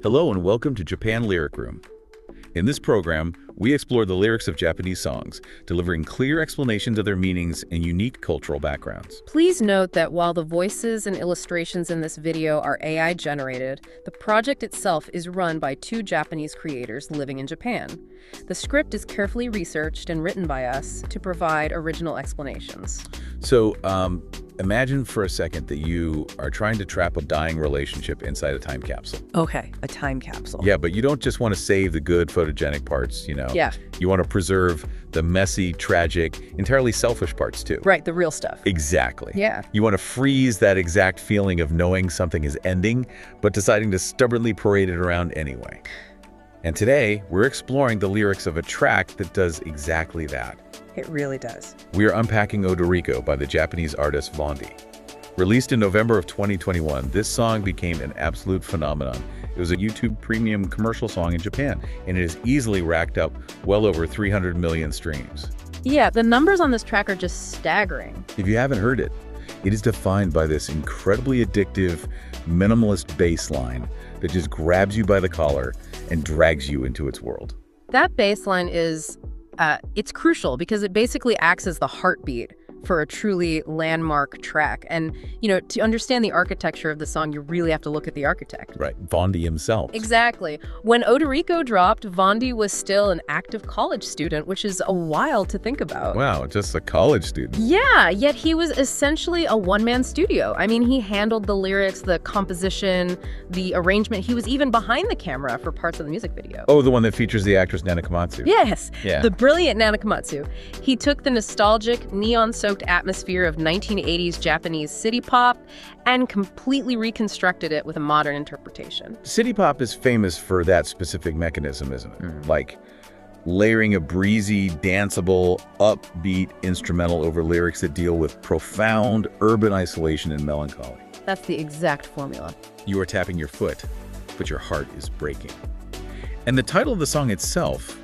Hello and welcome to Japan Lyric Room. In this program, we explore the lyrics of Japanese songs, delivering clear explanations of their meanings and unique cultural backgrounds. Please note that while the voices and illustrations in this video are AI generated, the project itself is run by two Japanese creators living in Japan. The script is carefully researched and written by us to provide original explanations. So, imagine for a second that you are trying to trap a dying relationship inside a time capsule. Okay, a time capsule. Yeah, but you don't just want to save the good photogenic parts, you know? Yeah. You want to preserve the messy, tragic, entirely selfish parts too. Right, the real stuff. Exactly. Yeah. You want to freeze that exact feeling of knowing something is ending, but deciding to stubbornly parade it around anyway. And today, we're exploring the lyrics of a track that does exactly that. It really does. We are unpacking Odoriko by the Japanese artist Vaundy. Released in November of 2021, this song became an absolute phenomenon. It was a YouTube premium commercial song in Japan, and it has easily racked up well over 300 million streams. Yeah, the numbers on this track are just staggering. If you haven't heard it, it is defined by this incredibly addictive, minimalist bass line that just grabs you by the collar and drags you into its world. That bass line is, it's crucial because it basically acts as the heartbeat for a truly landmark track. And, you know, to understand the architecture of the song, you really have to look at the architect. Right, Vaundy himself. Exactly. When Odoriko dropped, Vaundy was still an active college student, which is a wild to think about. Wow, just a college student. Yeah, yet he was essentially a one-man studio. I mean, he handled the lyrics, the composition, the arrangement. He was even behind the camera for parts of the music video. Oh, the one that features the actress Nana Komatsu. Yes, Yeah. the brilliant Nana Komatsu. He took the nostalgic, neon-soaked atmosphere of 1980s Japanese city pop and completely reconstructed it with a modern interpretation. City pop is famous for that specific mechanism, isn't it? Like layering a breezy, danceable, upbeat instrumental over lyrics that deal with profound urban isolation and melancholy. That's the exact formula. You are tapping your foot, but your heart is breaking. And the title of the song itself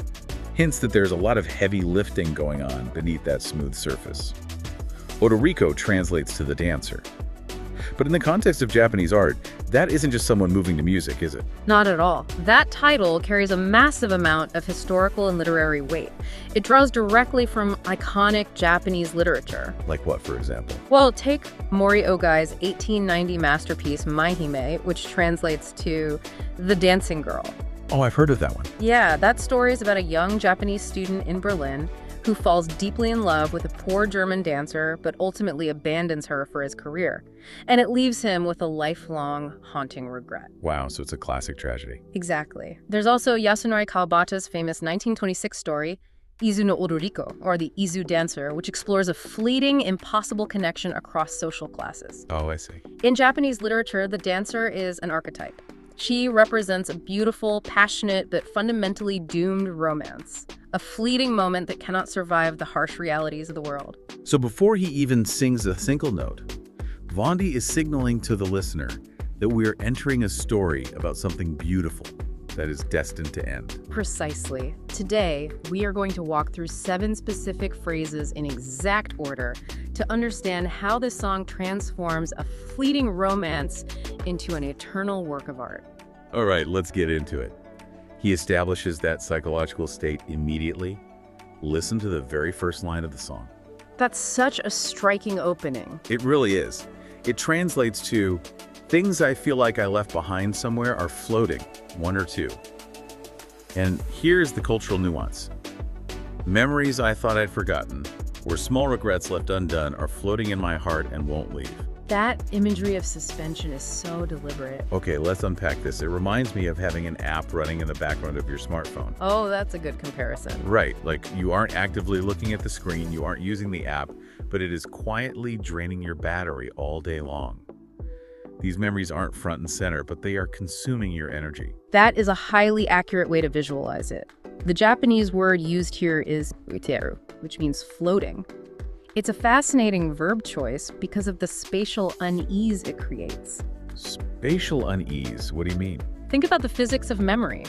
hints that there's a lot of heavy lifting going on beneath that smooth surface. Odoriko translates to the dancer. But in the context of Japanese art, that isn't just someone moving to music, is it? Not at all. That title carries a massive amount of historical and literary weight. It draws directly from iconic Japanese literature. Like what, for example? Well, take Mori Ogai's 1890 masterpiece Maihime, which translates to The Dancing Girl. Oh, I've heard of that one. Yeah, that story is about a young Japanese student in Berlin who falls deeply in love with a poor German dancer, but ultimately abandons her for his career. And it leaves him with a lifelong, haunting regret. Wow, so it's a classic tragedy. Exactly. There's also Yasunari Kawabata's famous 1926 story, Izu no Odoriko, or the Izu Dancer, which explores a fleeting, impossible connection across social classes. Oh, I see. In Japanese literature, the dancer is an archetype. She represents a beautiful, passionate, but fundamentally doomed romance. A fleeting moment that cannot survive the harsh realities of the world. So before he even sings a single note, Vaundy is signaling to the listener that we are entering a story about something beautiful that is destined to end. Precisely. Today, we are going to walk through 7 specific phrases in exact order to understand how this song transforms a fleeting romance into an eternal work of art. All right, let's get into it. He establishes that psychological state immediately. Listen to the very first line of the song. That's such a striking opening. It really is. It translates to, things I feel like I left behind somewhere are floating, one or two. And here's the cultural nuance. Memories I thought I'd forgotten, or small regrets left undone, are floating in my heart and won't leave. That imagery of suspension is so deliberate. Okay, let's unpack this. It reminds me of having an app running in the background of your smartphone. Oh, that's a good comparison. Right, like you aren't actively looking at the screen, you aren't using the app, but it is quietly draining your battery all day long. These memories aren't front and center, but they are consuming your energy. That is a highly accurate way to visualize it. The Japanese word used here is uteru, which means floating. It's a fascinating verb choice because of the spatial unease it creates. Spatial unease? What do you mean? Think about the physics of memory.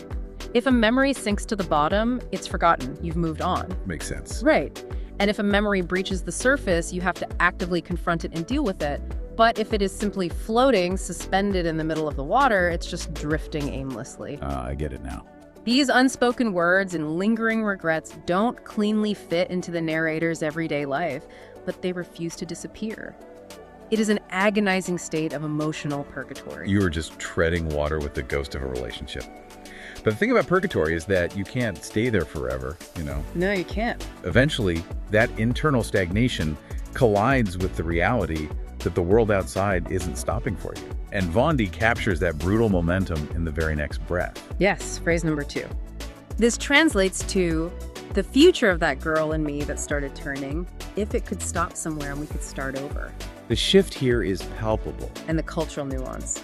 If a memory sinks to the bottom, it's forgotten. You've moved on. Makes sense. Right. And if a memory breaches the surface, you have to actively confront it and deal with it, But if it is simply floating, suspended in the middle of the water, it's just drifting aimlessly. I get it now. These unspoken words and lingering regrets don't cleanly fit into the narrator's everyday life, but they refuse to disappear. It is an agonizing state of emotional purgatory. You are just treading water with the ghost of a relationship. But the thing about purgatory is that you can't stay there forever, you know. No, you can't. Eventually, that internal stagnation collides with the reality that the world outside isn't stopping for you. And Vaundy captures that brutal momentum in the very next breath. Yes, phrase number 2. This translates to the future of that girl in me that started turning, if it could stop somewhere and we could start over. The shift here is palpable. And the cultural nuance.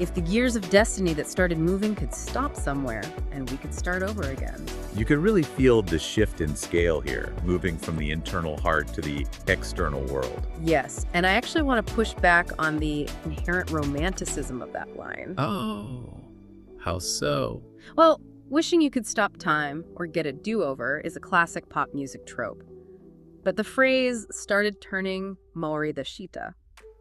If the gears of destiny that started moving could stop somewhere and we could start over again. You can really feel the shift in scale here, moving from the internal heart to the external world. Yes, and I actually want to push back on the inherent romanticism of that line. Oh, how so? Well, wishing you could stop time or get a do-over is a classic pop music trope. But the phrase started turning Maori the Shita.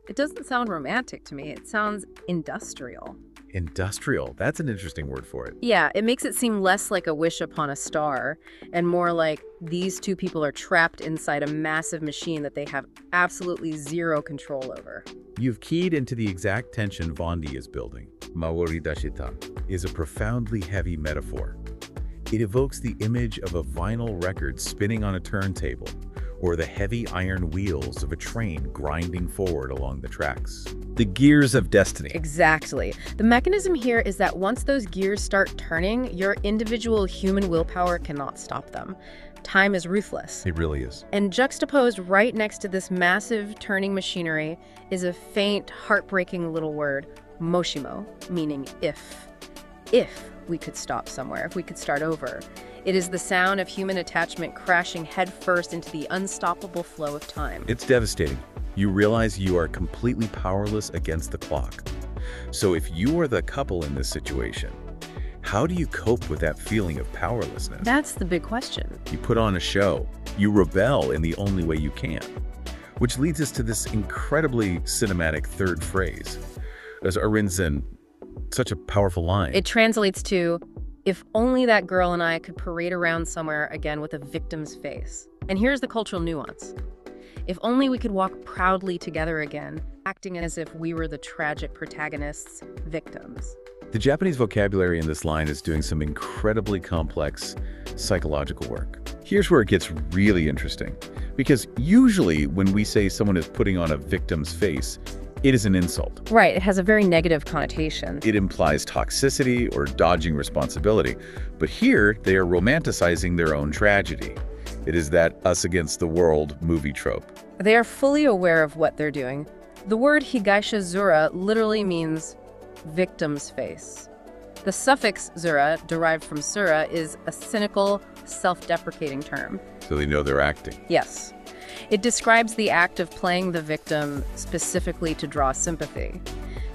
It doesn't sound romantic to me. It sounds industrial. Industrial. That's an interesting word for it. Yeah, it makes it seem less like a wish upon a star and more like these two people are trapped inside a massive machine that they have absolutely zero control over. You've keyed into the exact tension Vaundy is building. Maori dashita is a profoundly heavy metaphor. It evokes the image of a vinyl record spinning on a turntable, or the heavy iron wheels of a train grinding forward along the tracks. The gears of destiny. Exactly. The mechanism here is that once those gears start turning, your individual human willpower cannot stop them. Time is ruthless. It really is. And juxtaposed right next to this massive turning machinery is a faint, heartbreaking little word, moshimo, meaning if. If we could stop somewhere, if we could start over. It is the sound of human attachment crashing headfirst into the unstoppable flow of time. It's devastating. You realize you are completely powerless against the clock. So if you are the couple in this situation, how do you cope with that feeling of powerlessness? That's the big question. You put on a show. You rebel in the only way you can. Which leads us to this incredibly cinematic third phrase. As Arinzen, such a powerful line. It translates to, if only that girl and I could parade around somewhere again with a victim's face. And here's the cultural nuance. If only we could walk proudly together again, acting as if we were the tragic protagonists, victims. The Japanese vocabulary in this line is doing some incredibly complex psychological work. Here's where it gets really interesting. Because usually when we say someone is putting on a victim's face, it is an insult. Right, it has a very negative connotation. It implies toxicity or dodging responsibility. But here, they are romanticizing their own tragedy. It is that us against the world movie trope. They are fully aware of what they're doing. The word higaisha zura literally means victim's face. The suffix zura, derived from sura, is a cynical, self-deprecating term. So they know they're acting. Yes. It describes the act of playing the victim specifically to draw sympathy.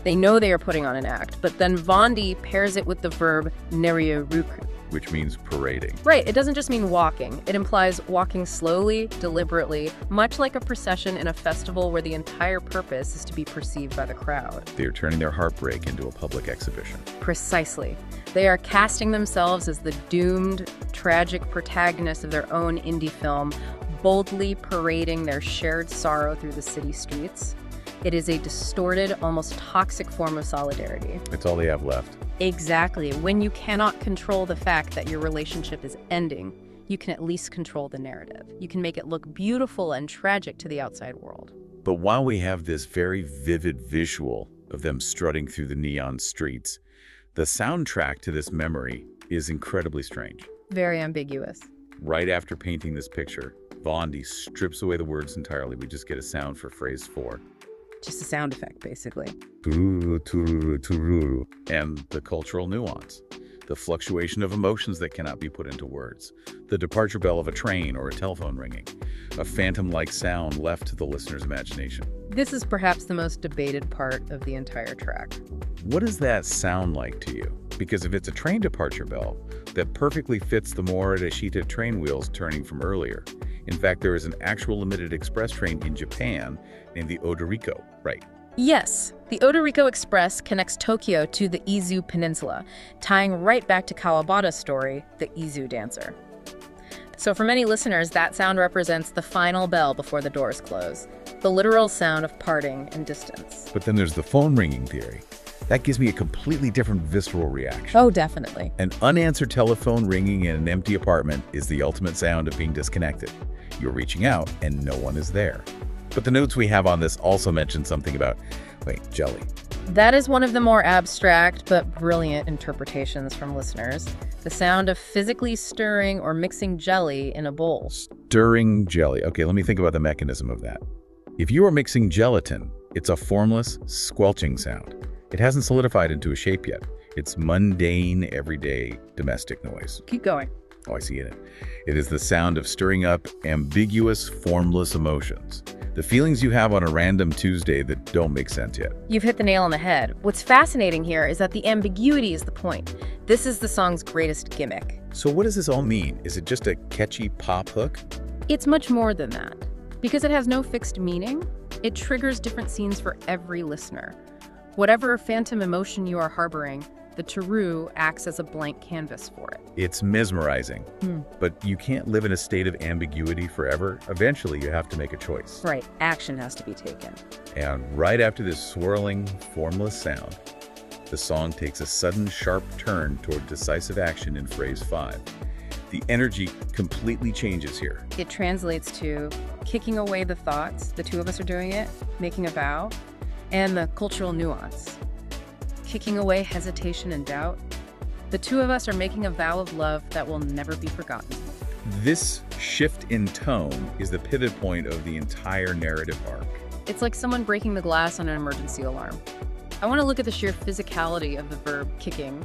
They know they are putting on an act, but then Vaundy pairs it with the verb neryoruku, which means parading. Right, it doesn't just mean walking. It implies walking slowly, deliberately, much like a procession in a festival where the entire purpose is to be perceived by the crowd. They are turning their heartbreak into a public exhibition. Precisely. They are casting themselves as the doomed, tragic protagonists of their own indie film, boldly parading their shared sorrow through the city streets. It is a distorted, almost toxic form of solidarity. It's all they have left. Exactly. When you cannot control the fact that your relationship is ending, you can at least control the narrative. You can make it look beautiful and tragic to the outside world. But while we have this very vivid visual of them strutting through the neon streets, the soundtrack to this memory is incredibly strange. Very ambiguous. Right after painting this picture, Vaundy strips away the words entirely. We just get a sound for phrase 4. Just a sound effect, basically. Turururu, turururu, turururu. And the cultural nuance. The fluctuation of emotions that cannot be put into words. The departure bell of a train or a telephone ringing. A phantom-like sound left to the listener's imagination. This is perhaps the most debated part of the entire track. What does that sound like to you? Because if it's a train departure bell, that perfectly fits the more Morishita train wheels turning from earlier. In fact, there is an actual limited express train in Japan named the Odoriko, right? Yes, the Odoriko Express connects Tokyo to the Izu Peninsula, tying right back to Kawabata's story, the Izu Dancer. So for many listeners, that sound represents the final bell before the doors close, the literal sound of parting and distance. But then there's the phone ringing theory. That gives me a completely different visceral reaction. Oh, definitely. An unanswered telephone ringing in an empty apartment is the ultimate sound of being disconnected. You're reaching out and no one is there. But the notes we have on this also mention something about, jelly. That is one of the more abstract but brilliant interpretations from listeners. The sound of physically stirring or mixing jelly in a bowl. Stirring jelly. Okay, let me think about the mechanism of that. If you are mixing gelatin, it's a formless, squelching sound. It hasn't solidified into a shape yet. It's mundane, everyday, domestic noise. Keep going. Oh, I see it. It is the sound of stirring up ambiguous, formless emotions. The feelings you have on a random Tuesday that don't make sense yet. You've hit the nail on the head. What's fascinating here is that the ambiguity is the point. This is the song's greatest gimmick. So what does this all mean? Is it just a catchy pop hook? It's much more than that. Because it has no fixed meaning, it triggers different scenes for every listener. Whatever phantom emotion you are harboring, the Turururu acts as a blank canvas for it. It's mesmerizing, but you can't live in a state of ambiguity forever. Eventually, you have to make a choice. Right, action has to be taken. And right after this swirling, formless sound, the song takes a sudden, sharp turn toward decisive action in phrase 5. The energy completely changes here. It translates to kicking away the thoughts, the two of us are doing it, making a vow, and the cultural nuance. Kicking away hesitation and doubt. The two of us are making a vow of love that will never be forgotten. This shift in tone is the pivot point of the entire narrative arc. It's like someone breaking the glass on an emergency alarm. I want to look at the sheer physicality of the verb kicking.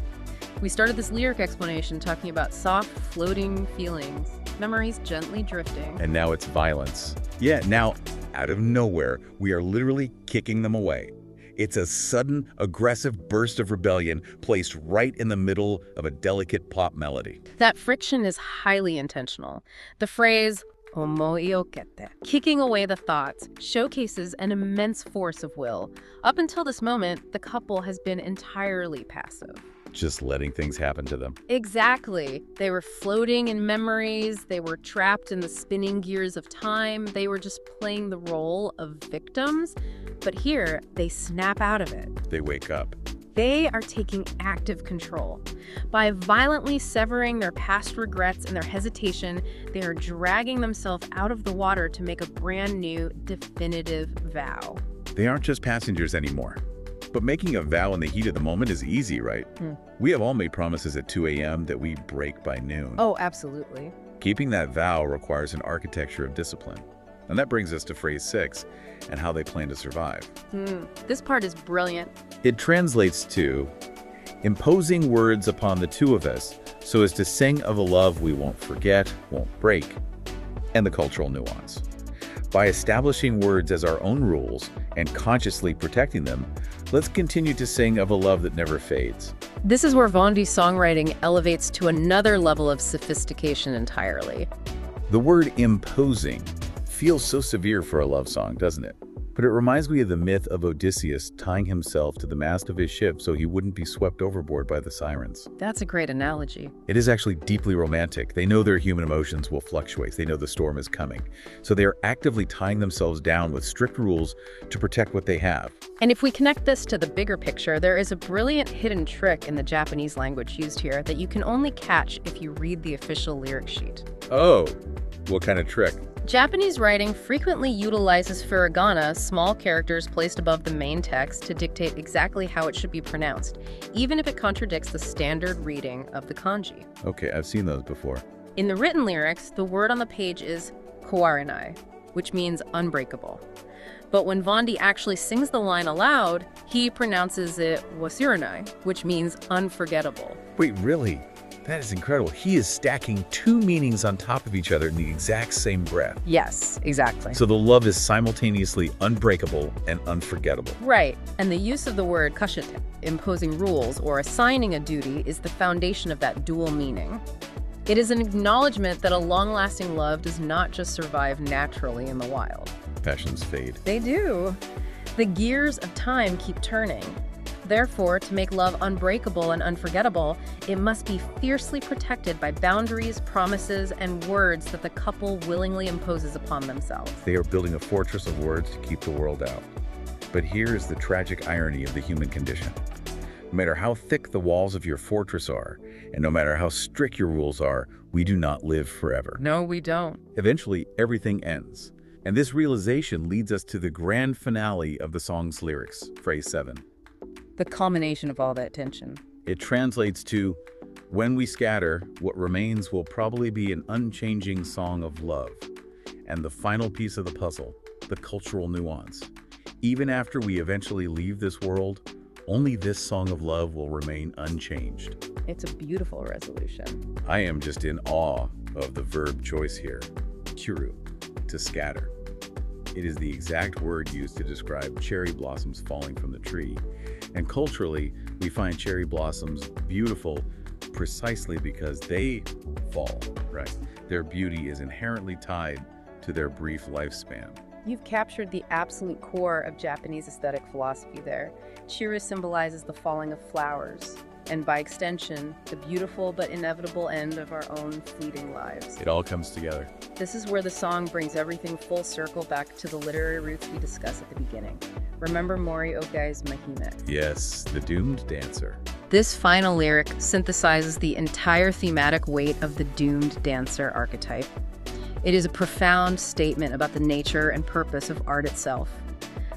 We started this lyric explanation talking about soft, floating feelings, memories gently drifting. And now it's violence. Yeah, now, out of nowhere, we are literally kicking them away. It's a sudden, aggressive burst of rebellion placed right in the middle of a delicate pop melody. That friction is highly intentional. The phrase, omoi o kete, kicking away the thoughts, showcases an immense force of will. Up until this moment, the couple has been entirely passive. Just letting things happen to them. Exactly. They were floating in memories. They were trapped in the spinning gears of time. They were just playing the role of victims. But here, they snap out of it. They wake up. They are taking active control. By violently severing their past regrets and their hesitation, they are dragging themselves out of the water to make a brand new, definitive vow. They aren't just passengers anymore. But making a vow in the heat of the moment is easy, right? We have all made promises at 2 a.m. that we break by noon. Oh, absolutely. Keeping that vow requires an architecture of discipline. And that brings us to phrase 6 and how they plan to survive. This part is brilliant. It translates to imposing words upon the two of us so as to sing of a love we won't forget, won't break, and the cultural nuance. By establishing words as our own rules and consciously protecting them, let's continue to sing of a love that never fades. This is where Vaundy's songwriting elevates to another level of sophistication entirely. The word imposing feels so severe for a love song, doesn't it? But it reminds me of the myth of Odysseus tying himself to the mast of his ship so he wouldn't be swept overboard by the sirens. That's a great analogy. It is actually deeply romantic. They know their human emotions will fluctuate. They know the storm is coming. So they are actively tying themselves down with strict rules to protect what they have. And if we connect this to the bigger picture, there is a brilliant hidden trick in the Japanese language used here that you can only catch if you read the official lyric sheet. Oh, what kind of trick? Japanese writing frequently utilizes furigana, small characters placed above the main text, to dictate exactly how it should be pronounced, even if it contradicts the standard reading of the kanji. Okay, I've seen those before. In the written lyrics, the word on the page is kawarenai, which means unbreakable. But when Vaundy actually sings the line aloud, he pronounces it wasurenai, which means unforgettable. Wait, really? That is incredible. He is stacking two meanings on top of each other in the exact same breath. Yes, exactly. So the love is simultaneously unbreakable and unforgettable. Right, and the use of the word kashite, imposing rules or assigning a duty, is the foundation of that dual meaning. It is an acknowledgement that a long-lasting love does not just survive naturally in the wild. Passions fade. They do. The gears of time keep turning. Therefore, to make love unbreakable and unforgettable, it must be fiercely protected by boundaries, promises, and words that the couple willingly imposes upon themselves. They are building a fortress of words to keep the world out. But here is the tragic irony of the human condition. No matter how thick the walls of your fortress are, and no matter how strict your rules are, we do not live forever. No, we don't. Eventually, everything ends. And this realization leads us to the grand finale of the song's lyrics, phrase 7. The culmination of all that tension. It translates to, when we scatter, what remains will probably be an unchanging song of love. And the final piece of the puzzle, the cultural nuance. Even after we eventually leave this world, only this song of love will remain unchanged. It's a beautiful resolution. I am just in awe of the verb choice here, churu, to scatter. It is the exact word used to describe cherry blossoms falling from the tree. And culturally, we find cherry blossoms beautiful precisely because they fall, right? Their beauty is inherently tied to their brief lifespan. You've captured the absolute core of Japanese aesthetic philosophy there. Churu symbolizes the falling of flowers, and by extension, the beautiful but inevitable end of our own fleeting lives. It all comes together. This is where the song brings everything full circle back to the literary roots we discussed at the beginning. Remember Mori Okai's Mahime? Yes, the doomed dancer. This final lyric synthesizes the entire thematic weight of the doomed dancer archetype. It is a profound statement about the nature and purpose of art itself.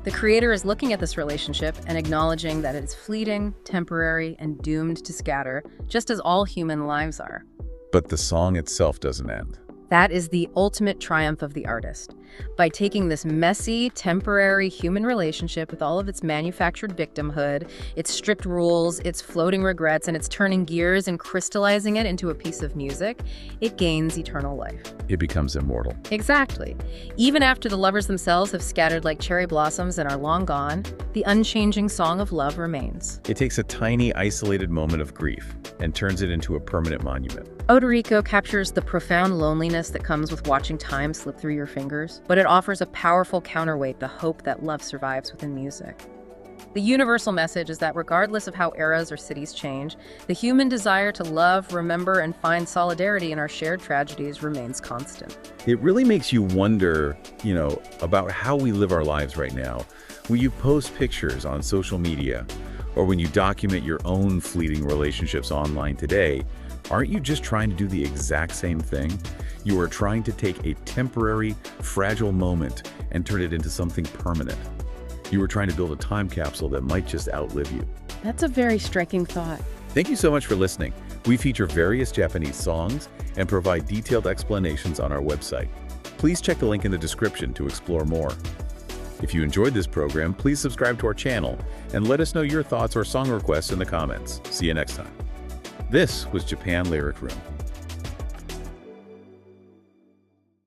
The creator is looking at this relationship and acknowledging that it is fleeting, temporary, and doomed to scatter, just as all human lives are. But the song itself doesn't end. That is the ultimate triumph of the artist. By taking this messy, temporary human relationship with all of its manufactured victimhood, its strict rules, its floating regrets, and its turning gears and crystallizing it into a piece of music, it gains eternal life. It becomes immortal. Exactly. Even after the lovers themselves have scattered like cherry blossoms and are long gone, the unchanging song of love remains. It takes a tiny, isolated moment of grief and turns it into a permanent monument. Odoriko captures the profound loneliness that comes with watching time slip through your fingers, but it offers a powerful counterweight, the hope that love survives within music. The universal message is that regardless of how eras or cities change, the human desire to love, remember, and find solidarity in our shared tragedies remains constant. It really makes you wonder, about how we live our lives right now. When you post pictures on social media, or when you document your own fleeting relationships online today, aren't you just trying to do the exact same thing? You are trying to take a temporary, fragile moment and turn it into something permanent. You are trying to build a time capsule that might just outlive you. That's a very striking thought. Thank you so much for listening. We feature various Japanese songs and provide detailed explanations on our website. Please check the link in the description to explore more. If you enjoyed this program, please subscribe to our channel and let us know your thoughts or song requests in the comments. See you next time. This was Japan Lyric Room.